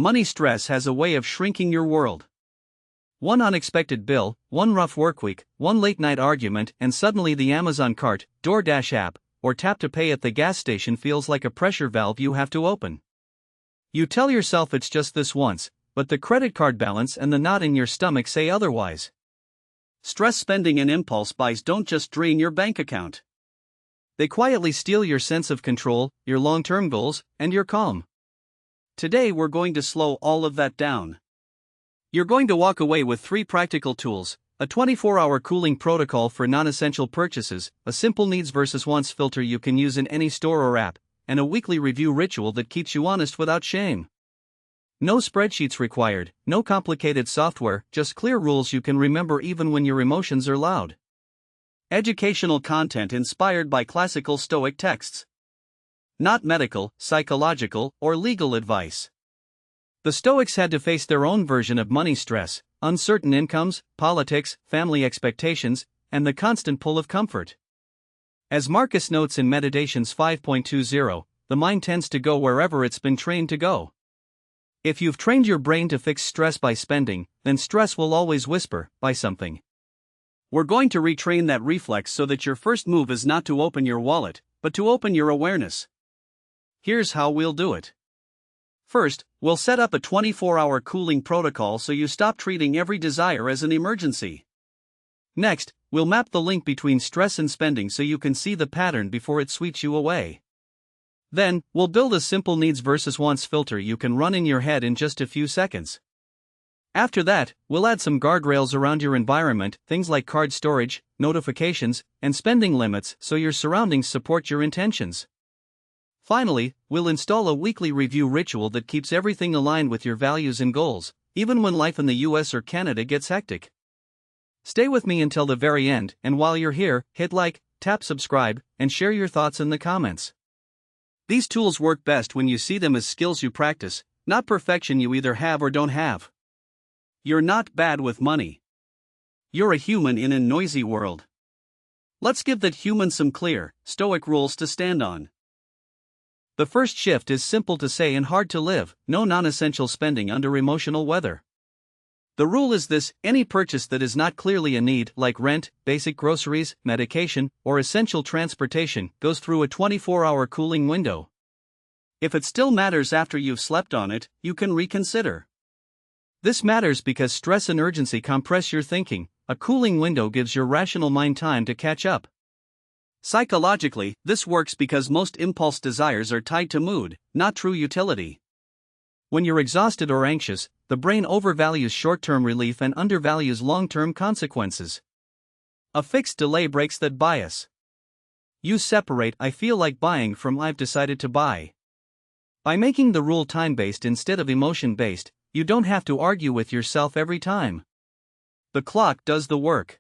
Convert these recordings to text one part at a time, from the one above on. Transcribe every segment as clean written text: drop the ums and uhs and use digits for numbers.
Money stress has a way of shrinking your world. One unexpected bill, one rough workweek, one late-night argument, and suddenly the Amazon cart, DoorDash app, or tap to pay at the gas station feels like a pressure valve you have to open. You tell yourself it's just this once, but the credit card balance and the knot in your stomach say otherwise. Stress spending and impulse buys don't just drain your bank account. They quietly steal your sense of control, your long-term goals, and your calm. Today we're going to slow all of that down. You're going to walk away with 3 practical tools: a 24-hour cooling protocol for non-essential purchases, a simple needs versus wants filter you can use in any store or app, and a weekly review ritual that keeps you honest without shame. No spreadsheets required, no complicated software, just clear rules you can remember even when your emotions are loud. Educational content inspired by classical Stoic texts. Not medical, psychological, or legal advice. The Stoics had to face their own version of money stress, uncertain incomes, politics, family expectations, and the constant pull of comfort. As Marcus notes in Meditations 5.20, the mind tends to go wherever it's been trained to go. If you've trained your brain to fix stress by spending, then stress will always whisper, buy something. We're going to retrain that reflex so that your first move is not to open your wallet, but to open your awareness. Here's how we'll do it. First, we'll set up a 24-hour cooling protocol so you stop treating every desire as an emergency. Next, we'll map the link between stress and spending so you can see the pattern before it sweeps you away. Then, we'll build a simple needs versus wants filter you can run in your head in just a few seconds. After that, we'll add some guardrails around your environment, things like card storage, notifications, and spending limits so your surroundings support your intentions. Finally, we'll install a weekly review ritual that keeps everything aligned with your values and goals, even when life in the US or Canada gets hectic. Stay with me until the very end, and while you're here, hit like, tap subscribe, and share your thoughts in the comments. These tools work best when you see them as skills you practice, not perfection you either have or don't have. You're not bad with money. You're a human in a noisy world. Let's give that human some clear, Stoic rules to stand on. The first shift is simple to say and hard to live: no non-essential spending under emotional weather. The rule is this: any purchase that is not clearly a need, like rent, basic groceries, medication, or essential transportation, goes through a 24-hour cooling window. If it still matters after you've slept on it, you can reconsider. This matters because stress and urgency compress your thinking. A cooling window gives your rational mind time to catch up. Psychologically, this works because most impulse desires are tied to mood, not true utility. When you're exhausted or anxious, the brain overvalues short-term relief and undervalues long-term consequences. A fixed delay breaks that bias. You separate "I feel like buying" from "I've decided to buy." By making the rule time-based instead of emotion-based, you don't have to argue with yourself every time. The clock does the work.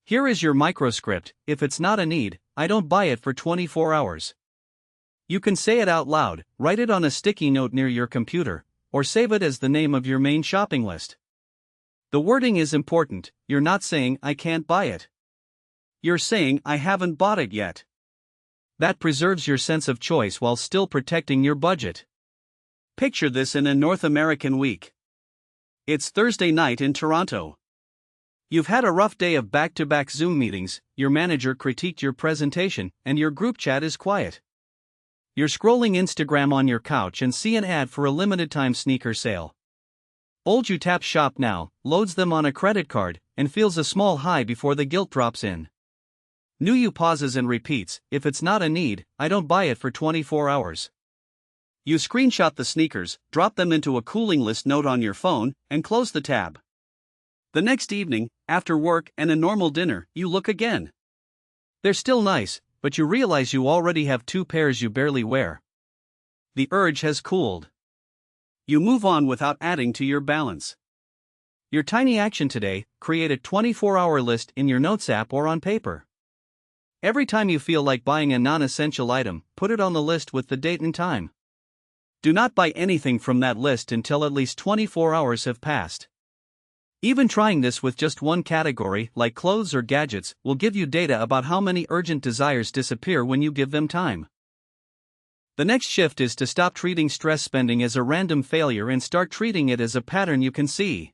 Here is your microscript: if it's not a need, I don't buy it for 24 hours. You can say it out loud, write it on a sticky note near your computer, or save it as the name of your main shopping list. The wording is important. You're not saying "I can't buy it." You're saying "I haven't bought it yet." That preserves your sense of choice while still protecting your budget. Picture this in a North American week. It's Thursday night in Toronto. You've had a rough day of back-to-back Zoom meetings, your manager critiqued your presentation, and your group chat is quiet. You're scrolling Instagram on your couch and see an ad for a limited-time sneaker sale. Old you taps shop now, loads them on a credit card, and feels a small high before the guilt drops in. New you pauses and repeats: if it's not a need, I don't buy it for 24 hours. You screenshot the sneakers, drop them into a cooling list note on your phone, and close the tab. The next evening, after work and a normal dinner, you look again. They're still nice, but you realize you already have 2 pairs you barely wear. The urge has cooled. You move on without adding to your balance. Your tiny action today: create a 24-hour list in your Notes app or on paper. Every time you feel like buying a non-essential item, put it on the list with the date and time. Do not buy anything from that list until at least 24 hours have passed. Even trying this with just one category, like clothes or gadgets, will give you data about how many urgent desires disappear when you give them time. The next shift is to stop treating stress spending as a random failure and start treating it as a pattern you can see.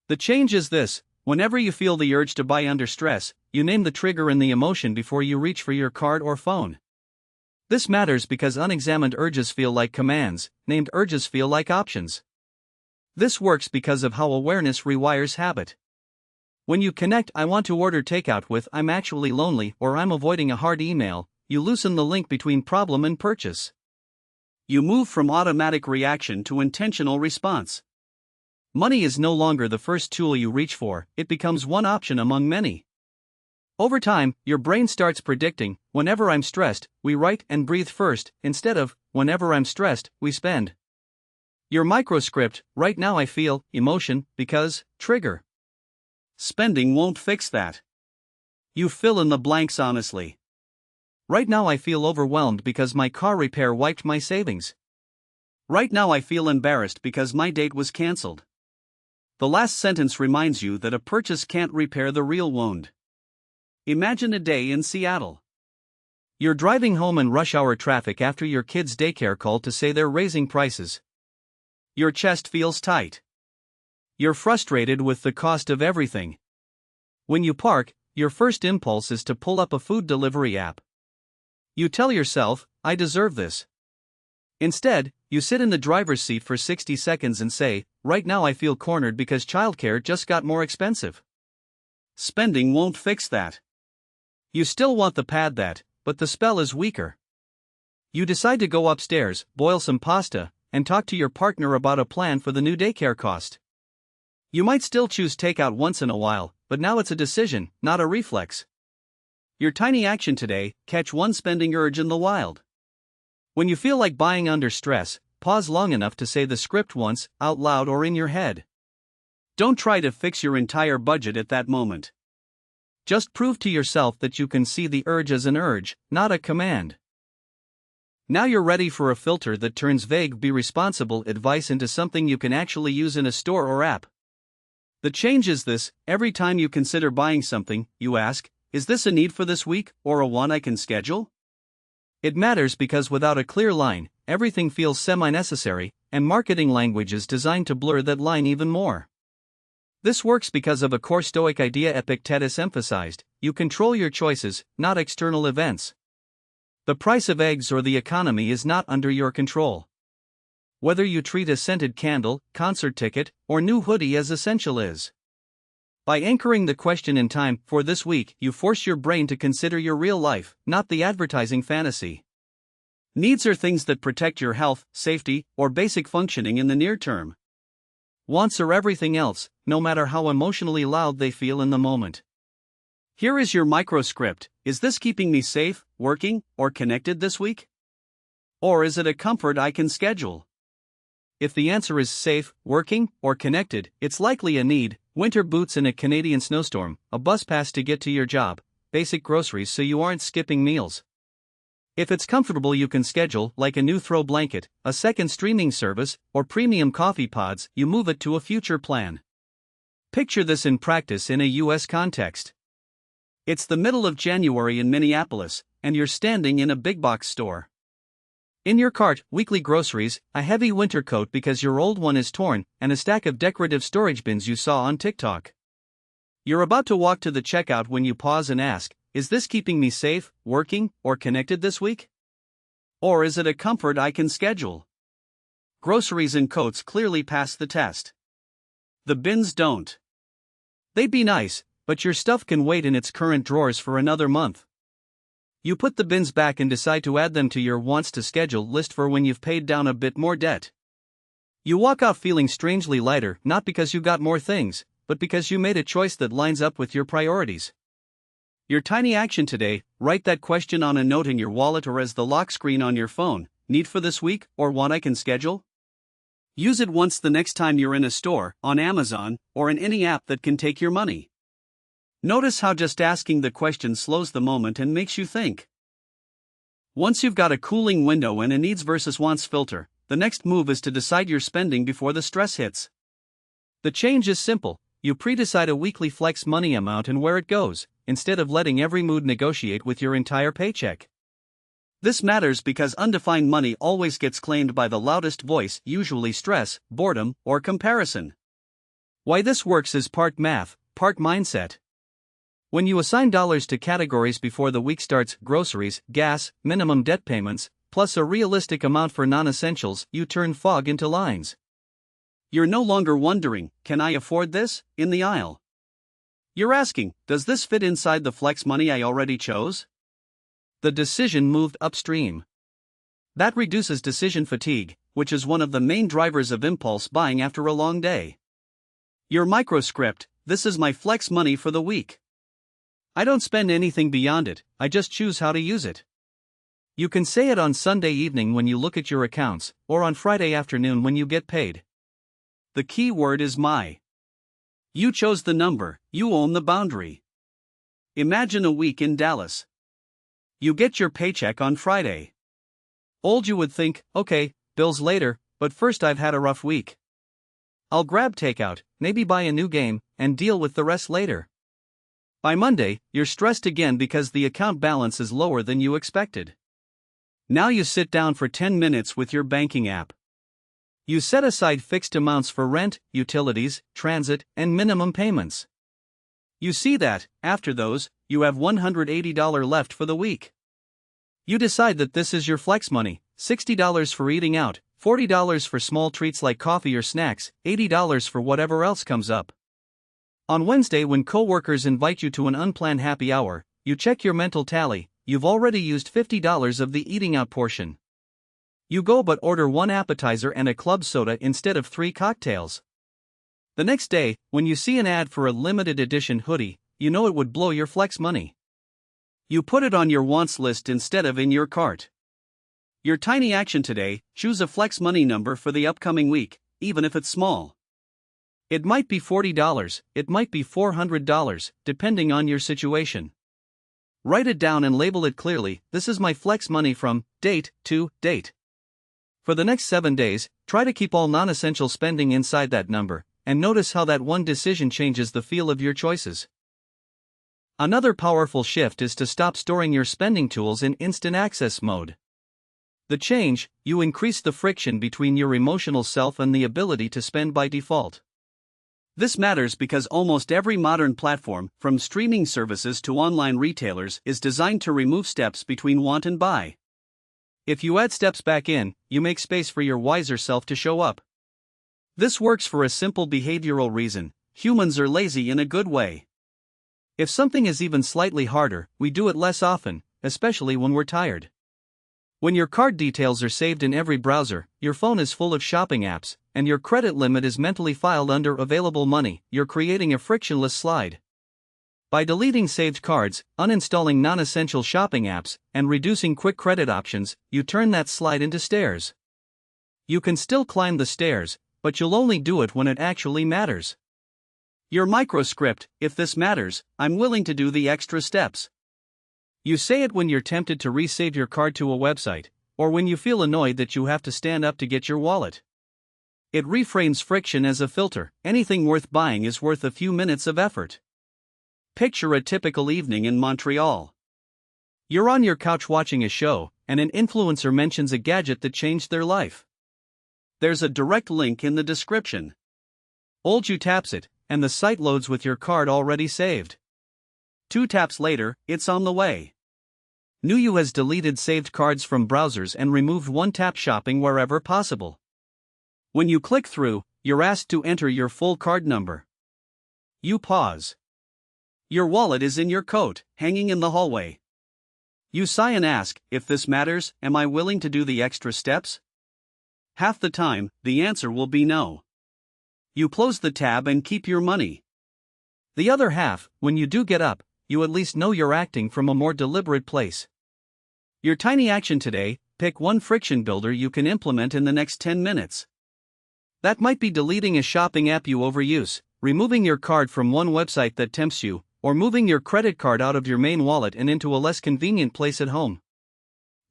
The change is this: whenever you feel the urge to buy under stress, you name the trigger and the emotion before you reach for your card or phone. This matters because unexamined urges feel like commands, named urges feel like options. This works because of how awareness rewires habit. When you connect "I want to order takeout" with "I'm actually lonely" or "I'm avoiding a hard email," you loosen the link between problem and purchase. You move from automatic reaction to intentional response. Money is no longer the first tool you reach for, it becomes one option among many. Over time, your brain starts predicting, "Whenever I'm stressed, we write and breathe first," instead of, "Whenever I'm stressed, we spend." Your microscript, "Right now I feel emotion because trigger." Spending won't fix that. You fill in the blanks honestly. Right now I feel overwhelmed because my car repair wiped my savings. Right now I feel embarrassed because my date was cancelled. The last sentence reminds you that a purchase can't repair the real wound. Imagine a day in Seattle. You're driving home in rush hour traffic after your kid's daycare called to say they're raising prices. Your chest feels tight. You're frustrated with the cost of everything. When you park, your first impulse is to pull up a food delivery app. You tell yourself, "I deserve this." Instead, you sit in the driver's seat for 60 seconds and say, "Right now I feel cornered because childcare just got more expensive." Spending won't fix that. You still want the pad but the spell is weaker. You decide to go upstairs, boil some pasta, and talk to your partner about a plan for the new daycare cost. You might still choose takeout once in a while, but now it's a decision, not a reflex. Your tiny action today: catch one spending urge in the wild. When you feel like buying under stress, pause long enough to say the script once, out loud or in your head. Don't try to fix your entire budget at that moment. Just prove to yourself that you can see the urge as an urge, not a command. Now you're ready for a filter that turns vague "be responsible" advice into something you can actually use in a store or app. The change is this: every time you consider buying something, you ask, "Is this a need for this week, or a one I can schedule?" It matters because without a clear line, everything feels semi-necessary, and marketing language is designed to blur that line even more. This works because of a core Stoic idea Epictetus emphasized: you control your choices, not external events. The price of eggs or the economy is not under your control. Whether you treat a scented candle, concert ticket, or new hoodie as essential is. By anchoring the question in time, "for this week," you force your brain to consider your real life, not the advertising fantasy. Needs are things that protect your health, safety, or basic functioning in the near term. Wants are everything else, no matter how emotionally loud they feel in the moment. Here is your microscript: is this keeping me safe, working, or connected this week? Or is it a comfort I can schedule? If the answer is safe, working, or connected, it's likely a need: winter boots in a Canadian snowstorm, a bus pass to get to your job, basic groceries so you aren't skipping meals. If it's comfortable you can schedule, like a new throw blanket, a second streaming service, or premium coffee pods, you move it to a future plan. Picture this in practice in a US context. It's the middle of January in Minneapolis, and you're standing in a big box store. In your cart, weekly groceries, a heavy winter coat because your old one is torn, and a stack of decorative storage bins you saw on TikTok. You're about to walk to the checkout when you pause and ask, "Is this keeping me safe, working, or connected this week? Or is it a comfort I can schedule?" Groceries and coats clearly pass the test. The bins don't. They'd be nice, but your stuff can wait in its current drawers for another month. You put the bins back and decide to add them to your wants to schedule list for when you've paid down a bit more debt. You walk out feeling strangely lighter, not because you got more things, but because you made a choice that lines up with your priorities. Your tiny action today: write that question on a note in your wallet or as the lock screen on your phone: need for this week, or one I can schedule? Use it once the next time you're in a store, on Amazon, or in any app that can take your money. Notice how just asking the question slows the moment and makes you think. Once you've got a cooling window and a needs versus wants filter, the next move is to decide your spending before the stress hits. The change is simple: you pre-decide a weekly flex money amount and where it goes, instead of letting every mood negotiate with your entire paycheck. This matters because undefined money always gets claimed by the loudest voice, usually stress, boredom, or comparison. Why this works is part math, part mindset. When you assign dollars to categories before the week starts, groceries, gas, minimum debt payments, plus a realistic amount for non-essentials, you turn fog into lines. You're no longer wondering, can I afford this, in the aisle? You're asking, does this fit inside the flex money I already chose? The decision moved upstream. That reduces decision fatigue, which is one of the main drivers of impulse buying after a long day. Your microscript, this is my flex money for the week. I don't spend anything beyond it, I just choose how to use it. You can say it on Sunday evening when you look at your accounts, or on Friday afternoon when you get paid. The key word is my. You chose the number, you own the boundary. Imagine a week in Dallas. You get your paycheck on Friday. You would think, okay, bills later, but first I've had a rough week. I'll grab takeout, maybe buy a new game, and deal with the rest later. By Monday, you're stressed again because the account balance is lower than you expected. Now you sit down for 10 minutes with your banking app. You set aside fixed amounts for rent, utilities, transit, and minimum payments. You see that, after those, you have $180 left for the week. You decide that this is your flex money, $60 for eating out, $40 for small treats like coffee or snacks, $80 for whatever else comes up. On Wednesday, when coworkers invite you to an unplanned happy hour, you check your mental tally, you've already used $50 of the eating out portion. You go but order one appetizer and a club soda instead of 3 cocktails. The next day, when you see an ad for a limited edition hoodie, you know it would blow your flex money. You put it on your wants list instead of in your cart. Your tiny action today, choose a flex money number for the upcoming week, even if it's small. It might be $40, it might be $400, depending on your situation. Write it down and label it clearly, this is my flex money from date to date. For the next 7 days, try to keep all non-essential spending inside that number, and notice how that one decision changes the feel of your choices. Another powerful shift is to stop storing your spending tools in instant access mode. The change, you increase the friction between your emotional self and the ability to spend by default. This matters because almost every modern platform, from streaming services to online retailers, is designed to remove steps between want and buy. If you add steps back in, you make space for your wiser self to show up. This works for a simple behavioral reason: humans are lazy in a good way. If something is even slightly harder, we do it less often, especially when we're tired. When your card details are saved in every browser, your phone is full of shopping apps, and your credit limit is mentally filed under available money, you're creating a frictionless slide. By deleting saved cards, uninstalling non-essential shopping apps, and reducing quick credit options, you turn that slide into stairs. You can still climb the stairs, but you'll only do it when it actually matters. Your microscript, if this matters, I'm willing to do the extra steps. You say it when you're tempted to resave your card to a website, or when you feel annoyed that you have to stand up to get your wallet. It reframes friction as a filter: anything worth buying is worth a few minutes of effort. Picture a typical evening in Montreal. You're on your couch watching a show, and an influencer mentions a gadget that changed their life. There's a direct link in the description. You taps it, and the site loads with your card already saved. 2 taps later, it's on the way. You has deleted saved cards from browsers and removed one-tap shopping wherever possible. When you click through, you're asked to enter your full card number. You pause. Your wallet is in your coat, hanging in the hallway. You sigh and ask, if this matters, am I willing to do the extra steps? Half the time, the answer will be no. You close the tab and keep your money. The other half, when you do get up, you at least know you're acting from a more deliberate place. Your tiny action today: pick one friction builder you can implement in the next 10 minutes. That might be deleting a shopping app you overuse, removing your card from one website that tempts you, or moving your credit card out of your main wallet and into a less convenient place at home.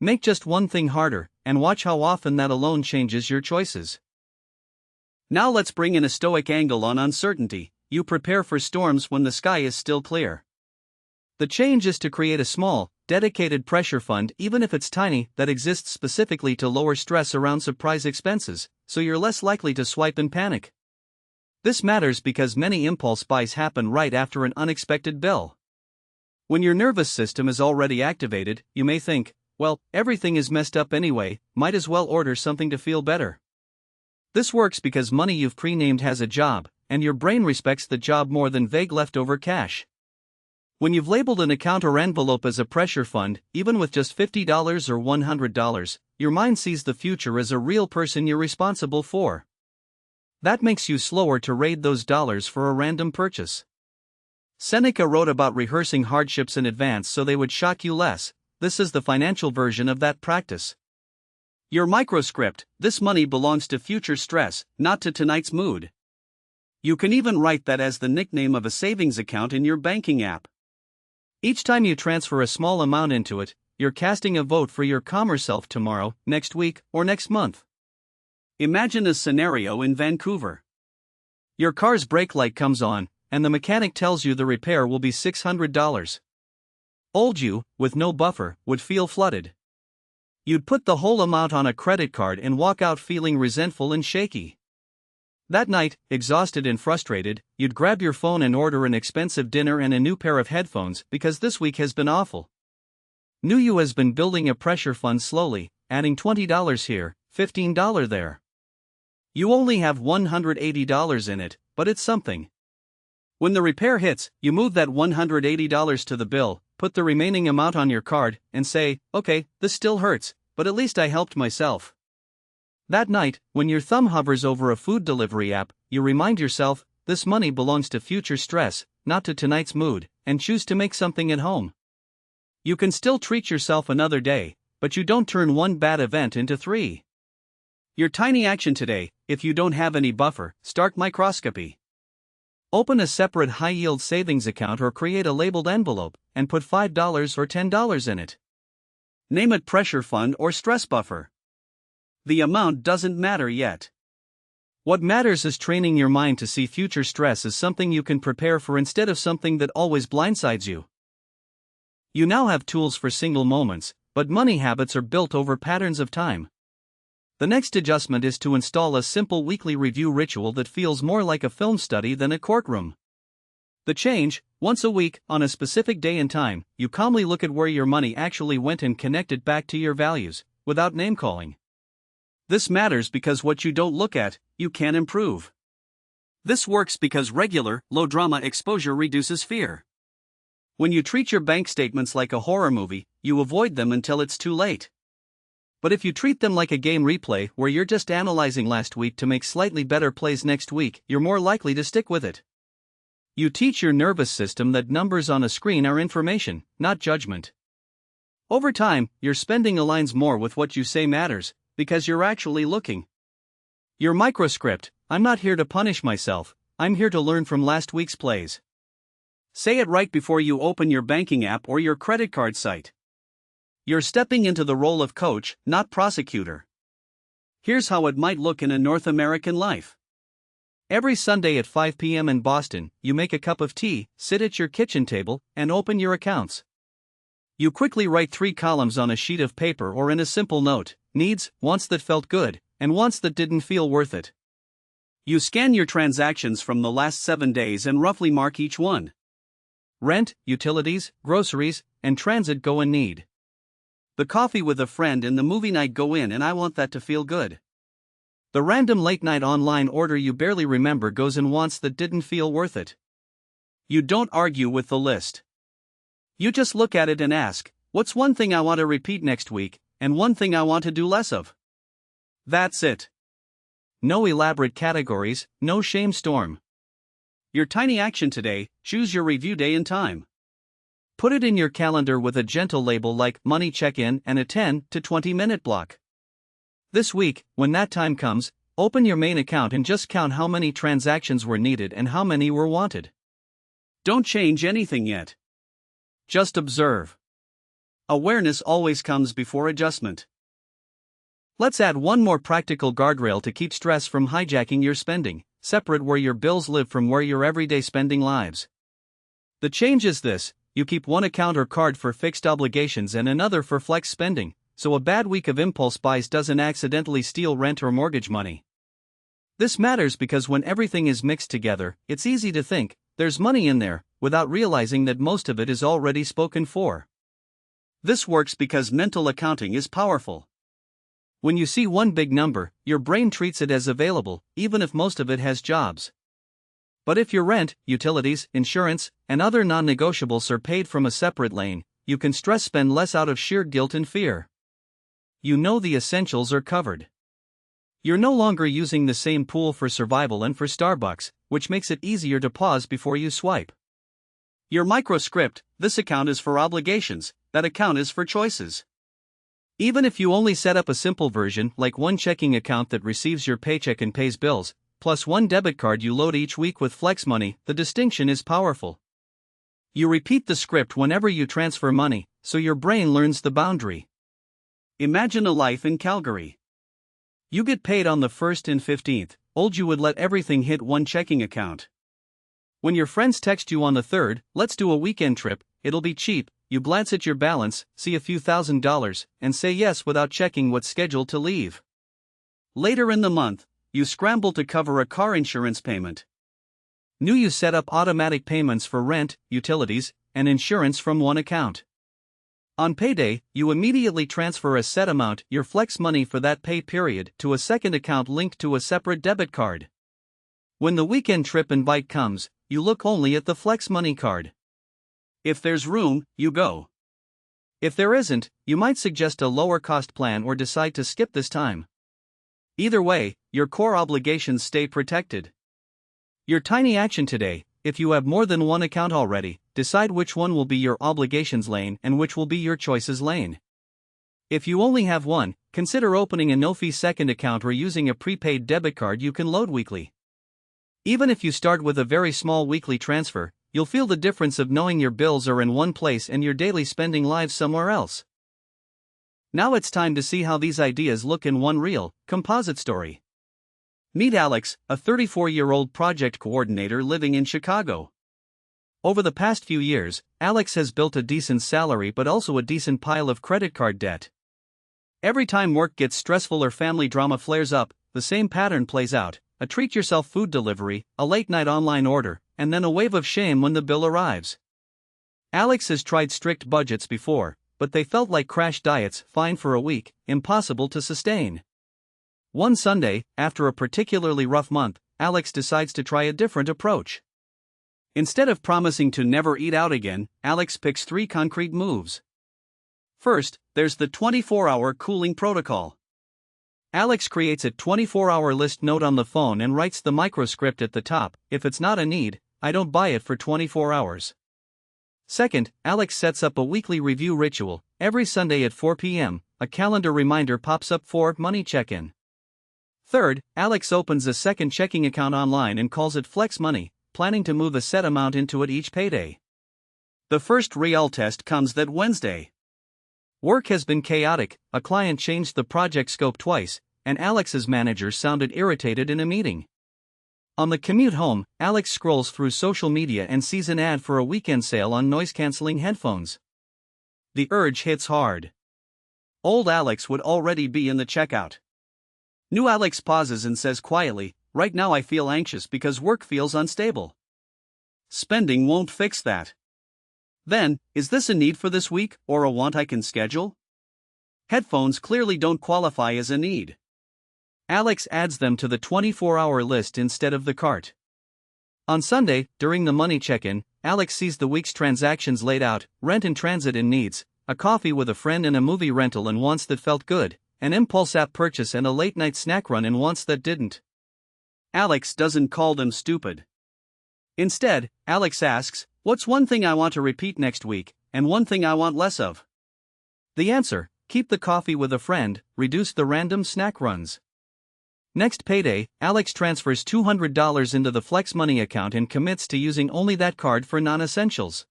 Make just one thing harder, and watch how often that alone changes your choices. Now let's bring in a Stoic angle on uncertainty. You prepare for storms when the sky is still clear. The change is to create a small, dedicated pressure fund, even if it's tiny, that exists specifically to lower stress around surprise expenses, so you're less likely to swipe and panic. This matters because many impulse buys happen right after an unexpected bill. When your nervous system is already activated, you may think, well, everything is messed up anyway, might as well order something to feel better. This works because money you've pre-named has a job, and your brain respects the job more than vague leftover cash. When you've labeled an account or envelope as a pressure fund, even with just $50 or $100, your mind sees the future as a real person you're responsible for. That makes you slower to raid those dollars for a random purchase. Seneca wrote about rehearsing hardships in advance so they would shock you less. This is the financial version of that practice. Your microscript: this money belongs to future stress, not to tonight's mood. You can even write that as the nickname of a savings account in your banking app. Each time you transfer a small amount into it, you're casting a vote for your calmer self tomorrow, next week, or next month. Imagine a scenario in Vancouver. Your car's brake light comes on, and the mechanic tells you the repair will be $600. Old you, with no buffer, would feel flooded. You'd put the whole amount on a credit card and walk out feeling resentful and shaky. That night, exhausted and frustrated, you'd grab your phone and order an expensive dinner and a new pair of headphones because this week has been awful. New you has been building a pressure fund slowly, adding $20 here, $15 there. You only have $180 in it, but it's something. When the repair hits, you move that $180 to the bill, put the remaining amount on your card, and say, okay, this still hurts, but at least I helped myself. That night, when your thumb hovers over a food delivery app, you remind yourself, this money belongs to future stress, not to tonight's mood, and choose to make something at home. You can still treat yourself another day, but you don't turn one bad event into 3. Your tiny action today: if you don't have any buffer, start microscopy. Open a separate high-yield savings account or create a labeled envelope, and put $5 or $10 in it. Name it pressure fund or stress buffer. The amount doesn't matter yet. What matters is training your mind to see future stress as something you can prepare for instead of something that always blindsides you. You now have tools for single moments, but money habits are built over patterns of time. The next adjustment is to install a simple weekly review ritual that feels more like a film study than a courtroom. The change: once a week, on a specific day and time, you calmly look at where your money actually went and connect it back to your values, without name-calling. This matters because what you don't look at, you can't improve. This works because regular, low-drama exposure reduces fear. When you treat your bank statements like a horror movie, you avoid them until it's too late. But if you treat them like a game replay where you're just analyzing last week to make slightly better plays next week, you're more likely to stick with it. You teach your nervous system that numbers on a screen are information, not judgment. Over time, your spending aligns more with what you say matters, because you're actually looking. Your microscript: I'm not here to punish myself, I'm here to learn from last week's plays. Say it right before you open your banking app or your credit card site. You're stepping into the role of coach, not prosecutor. Here's how it might look in a North American life. Every Sunday at 5 p.m. in Boston, you make a cup of tea, sit at your kitchen table, and open your accounts. You quickly write 3 columns on a sheet of paper or in a simple note: needs, wants that felt good, and wants that didn't feel worth it. You scan your transactions from the last 7 days and roughly mark each one. Rent, utilities, groceries, and transit go in need. The coffee with a friend and the movie night go in, and I want that to feel good. The random late-night online order you barely remember goes in wants that didn't feel worth it. You don't argue with the list. You just look at it and ask, what's one thing I want to repeat next week, and one thing I want to do less of? That's it. No elaborate categories, no shame storm. Your tiny action today: choose your review day and time. Put it in your calendar with a gentle label like money check-in and a 10 to 20 minute block. This week, when that time comes, open your main account and just count how many transactions were needed and how many were wanted. Don't change anything yet. Just observe. Awareness always comes before adjustment. Let's add one more practical guardrail to keep stress from hijacking your spending: separate where your bills live from where your everyday spending lives. The change is this: you keep one account or card for fixed obligations and another for flex spending, so a bad week of impulse buys doesn't accidentally steal rent or mortgage money. This matters because when everything is mixed together, it's easy to think, there's money in there, without realizing that most of it is already spoken for. This works because mental accounting is powerful. When you see one big number, your brain treats it as available, even if most of it has jobs. But if your rent, utilities, insurance, and other non-negotiables are paid from a separate lane, you can stress spend less out of sheer guilt and fear. You know the essentials are covered. You're no longer using the same pool for survival and for Starbucks, which makes it easier to pause before you swipe. Your microscript: this account is for obligations, that account is for choices. Even if you only set up a simple version like one checking account that receives your paycheck and pays bills, plus one debit card you load each week with flex money, the distinction is powerful. You repeat the script whenever you transfer money, so your brain learns the boundary. Imagine a life in Calgary. You get paid on the 1st and 15th, you would let everything hit one checking account. When your friends text you on the 3rd, let's do a weekend trip, it'll be cheap, you glance at your balance, see a few $1,000s, and say yes without checking what's scheduled to leave. Later in the month, you scramble to cover a car insurance payment. You set up automatic payments for rent, utilities, and insurance from one account. On payday, you immediately transfer a set amount, your flex money for that pay period, to a second account linked to a separate debit card. When the weekend trip invite comes, you look only at the flex money card. If there's room, you go. If there isn't, you might suggest a lower cost plan or decide to skip this time. Either way, your core obligations stay protected. Your tiny action today: if you have more than one account already, decide which one will be your obligations lane and which will be your choices lane. If you only have one, consider opening a no-fee second account or using a prepaid debit card you can load weekly. Even if you start with a very small weekly transfer, you'll feel the difference of knowing your bills are in one place and your daily spending lives somewhere else. Now it's time to see how these ideas look in one real, composite story. Meet Alex, a 34-year-old project coordinator living in Chicago. Over the past few years, Alex has built a decent salary but also a decent pile of credit card debt. Every time work gets stressful or family drama flares up, the same pattern plays out: a treat-yourself food delivery, a late-night online order, and then a wave of shame when the bill arrives. Alex has tried strict budgets before, but they felt like crash diets, fine for a week, impossible to sustain. One Sunday, after a particularly rough month, Alex decides to try a different approach. Instead of promising to never eat out again, Alex picks 3 concrete moves. First, there's the 24-hour cooling protocol. Alex creates a 24-hour list note on the phone and writes the microscript at the top: if it's not a need, I don't buy it for 24 hours. Second, Alex sets up a weekly review ritual. Every Sunday at 4 p.m., a calendar reminder pops up for money check-in. Third, Alex opens a second checking account online and calls it Flex Money, planning to move a set amount into it each payday. The first real test comes that Wednesday. Work has been chaotic, a client changed the project scope twice, and Alex's manager sounded irritated in a meeting. On the commute home, Alex scrolls through social media and sees an ad for a weekend sale on noise-canceling headphones. The urge hits hard. Old Alex would already be in the checkout. New Alex pauses and says quietly, "Right now I feel anxious because work feels unstable." Spending won't fix that. Then, is this a need for this week, or a want I can schedule? Headphones clearly don't qualify as a need. Alex adds them to the 24-hour list instead of the cart. On Sunday, during the money check-in, Alex sees the week's transactions laid out: rent in transit and needs, a coffee with a friend and a movie rental and wants that felt good, an impulse app purchase and a late-night snack run and wants that didn't. Alex doesn't call them stupid. Instead, Alex asks, "What's one thing I want to repeat next week, and one thing I want less of?" The answer: keep the coffee with a friend, reduce the random snack runs. Next payday, Alex transfers $200 into the Flex Money account and commits to using only that card for non-essentials.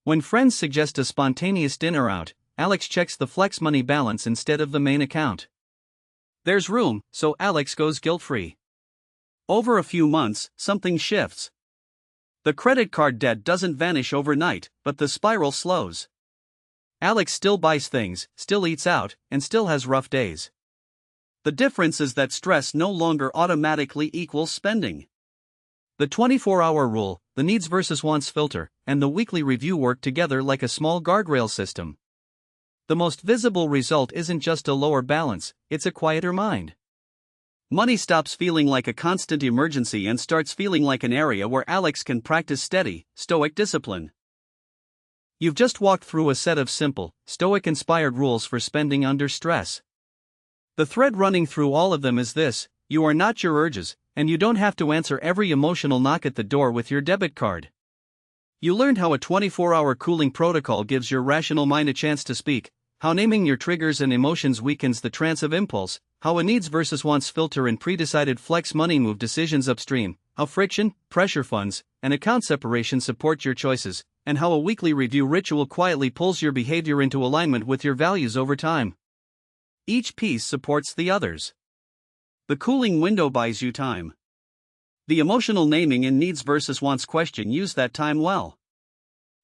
When friends suggest a spontaneous dinner out, Alex checks the Flex Money balance instead of the main account. There's room, so Alex goes guilt-free. Over a few months, something shifts. The credit card debt doesn't vanish overnight, but the spiral slows. Alex still buys things, still eats out, and still has rough days. The difference is that stress no longer automatically equals spending. The 24-hour rule, the needs versus wants filter, and the weekly review work together like a small guardrail system. The most visible result isn't just a lower balance, it's a quieter mind. Money stops feeling like a constant emergency and starts feeling like an area where Alex can practice steady, stoic discipline. You've just walked through a set of simple, Stoic-inspired rules for spending under stress. The thread running through all of them is this: you are not your urges, and you don't have to answer every emotional knock at the door with your debit card. You learned how a 24-hour cooling protocol gives your rational mind a chance to speak, how naming your triggers and emotions weakens the trance of impulse, how a needs versus wants filter and pre-decided flex money move decisions upstream, how friction, pressure funds, and account separation support your choices, and how a weekly review ritual quietly pulls your behavior into alignment with your values over time. Each piece supports the others. The cooling window buys you time. The emotional naming and needs versus wants question use that time well.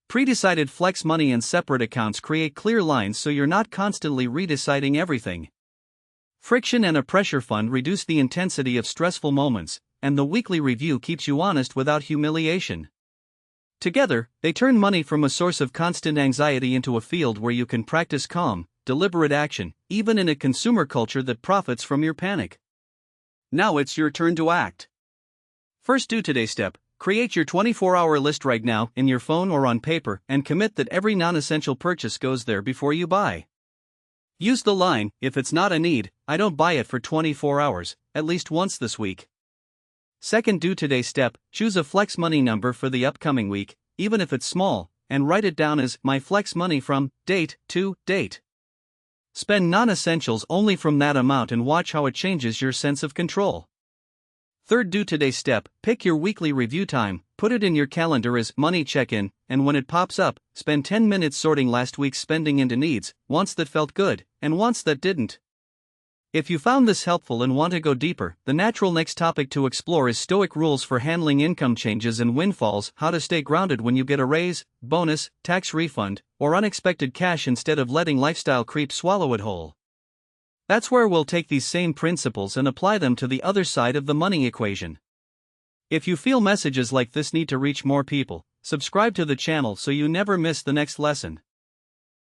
Pre-decided flex money and separate accounts create clear lines so you're not constantly redeciding everything. Friction and a pressure fund reduce the intensity of stressful moments, and the weekly review keeps you honest without humiliation. Together, they turn money from a source of constant anxiety into a field where you can practice calm, deliberate action, even in a consumer culture that profits from your panic. Now it's your turn to act. First, do today's step. Create your 24-hour list right now in your phone or on paper and commit that every non-essential purchase goes there before you buy. Use the line, if it's not a need, I don't buy it for 24 hours, at least once this week. Second, do today's step, choose a flex money number for the upcoming week, even if it's small, and write it down as my flex money from date to date. Spend non-essentials only from that amount and watch how it changes your sense of control. Third, do today's step, pick your weekly review time, put it in your calendar as money check-in, and when it pops up, spend 10 minutes sorting last week's spending into needs, wants that felt good, and wants that didn't. If you found this helpful and want to go deeper, the natural next topic to explore is Stoic rules for handling income changes and windfalls, how to stay grounded when you get a raise, bonus, tax refund, or unexpected cash instead of letting lifestyle creep swallow it whole. That's where we'll take these same principles and apply them to the other side of the money equation. If you feel messages like this need to reach more people, subscribe to the channel so you never miss the next lesson.